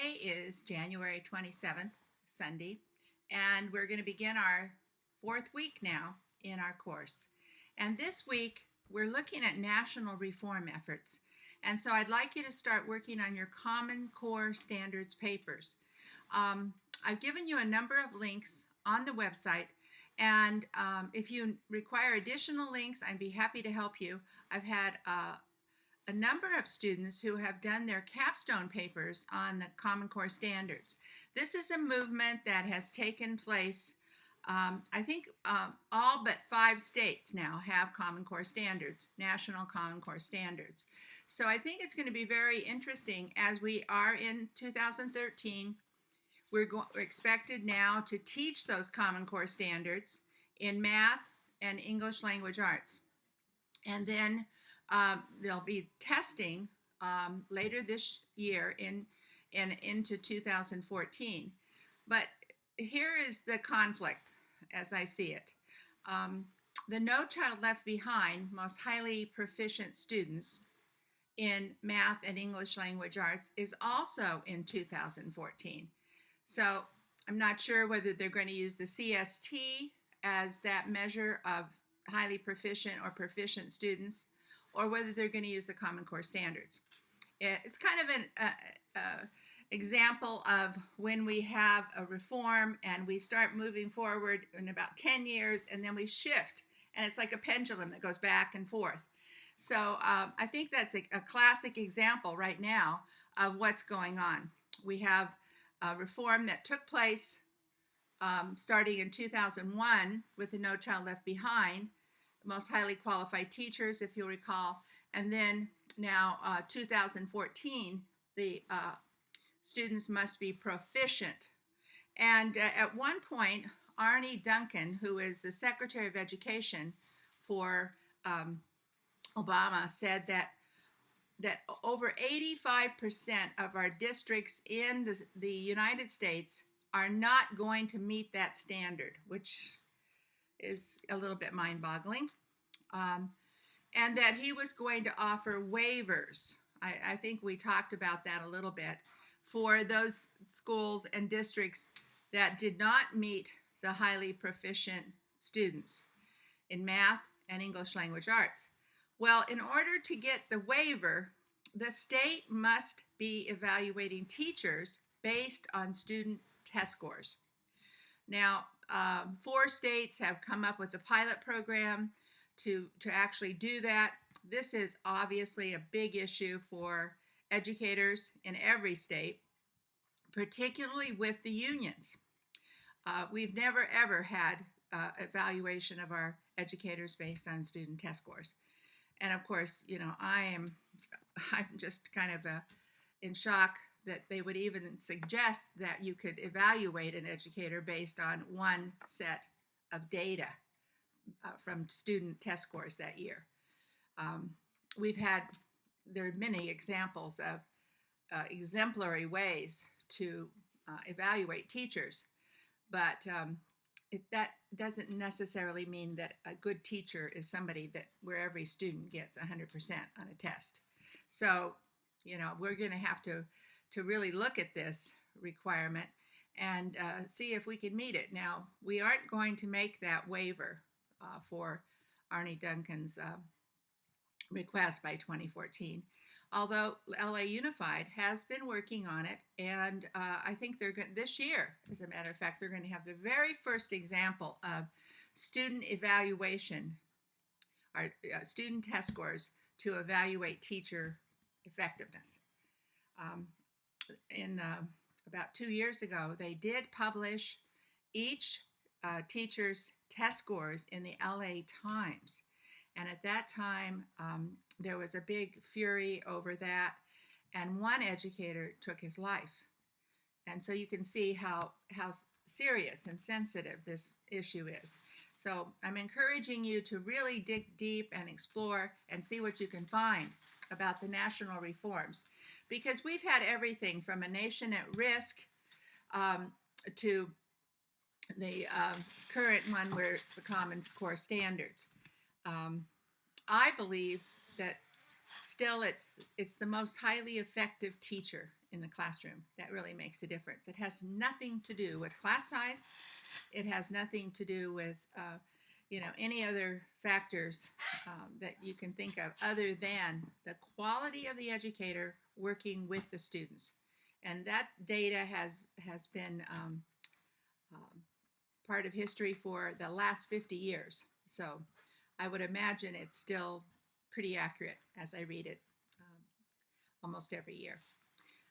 Today is January 27th, Sunday, and we're going to begin our fourth week now in our course. And this week, we're looking at national reform efforts. And so I'd like you to start working on your Common Core Standards papers. I've given you a number of links on the website, and if you require additional links, I'd be happy to help you. I've had a number of students who have done their capstone papers on the Common Core Standards. This is a movement that has taken place, I think all but 5 states now have Common Core Standards, National Common Core Standards. So I think it's going to be very interesting as we are in 2013. We're expected now to teach those Common Core Standards in math and English language arts. And then there'll be testing later this year into 2014. But here is the conflict as I see it. The No Child Left Behind most highly proficient students in math and English language arts is also in 2014. So I'm not sure whether they're going to use the CST as that measure of highly proficient or proficient students, or whether they're going to use the Common Core Standards. It's kind of an example of when we have a reform and we start moving forward in about 10 years and then we shift, and it's like a pendulum that goes back and forth. So I think that's a classic example right now of what's going on. We have a reform that took place starting in 2001 with the No Child Left Behind, most highly qualified teachers, if you'll recall, and then now 2014, the students must be proficient. And at one point, Arne Duncan, who is the Secretary of Education for Obama, said that over 85% of our districts in the United States are not going to meet that standard, which is a little bit mind-boggling, and that he was going to offer waivers. I think we talked about that a little bit for those schools and districts that did not meet the highly proficient students in math and English language arts. Well, in order to get the waiver, the state must be evaluating teachers based on student test scores. Now, 4 states have come up with a pilot program to actually do that. This is obviously a big issue for educators in every state, particularly with the unions. We've never ever had evaluation of our educators based on student test scores. And of course, I'm just kind of in shock that they would even suggest that you could evaluate an educator based on one set of data from student test scores that year. There are many examples of exemplary ways to evaluate teachers, but that doesn't necessarily mean that a good teacher is somebody where every student gets 100% on a test. So, we're going to have to really look at this requirement and see if we can meet it. Now, we aren't going to make that waiver for Arne Duncan's request by 2014, although LA Unified has been working on it, and I think they're going this year, as a matter of fact, they're going to have the very first example of student evaluation, or student test scores to evaluate teacher effectiveness. About 2 years ago, they did publish each teacher's test scores in the LA Times. And at that time, there was a big fury over that, and one educator took his life. And so you can see how serious and sensitive this issue is. So I'm encouraging you to really dig deep and explore and see what you can find about the national reforms, because we've had everything from a nation at risk to the current one where it's the Common Core Standards. I believe that still it's the most highly effective teacher in the classroom. That really makes a difference. It has nothing to do with class size. It has nothing to do with any other factors that you can think of other than the quality of the educator working with the students. And that data has been part of history for the last 50 years. So I would imagine it's still pretty accurate as I read it almost every year.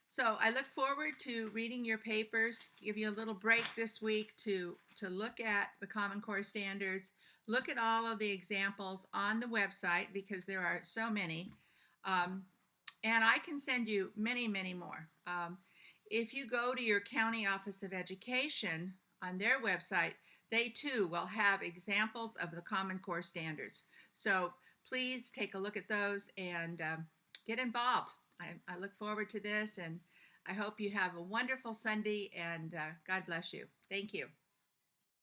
So I look forward to reading your papers, give you a little break this week to look at the Common Core standards, look at all of the examples on the website because there are so many. And I can send you many, many more. If you go to your County Office of Education on their website, they too will have examples of the Common Core standards. So please take a look at those and get involved. I look forward to this, and I hope you have a wonderful Sunday, and God bless you. Thank you.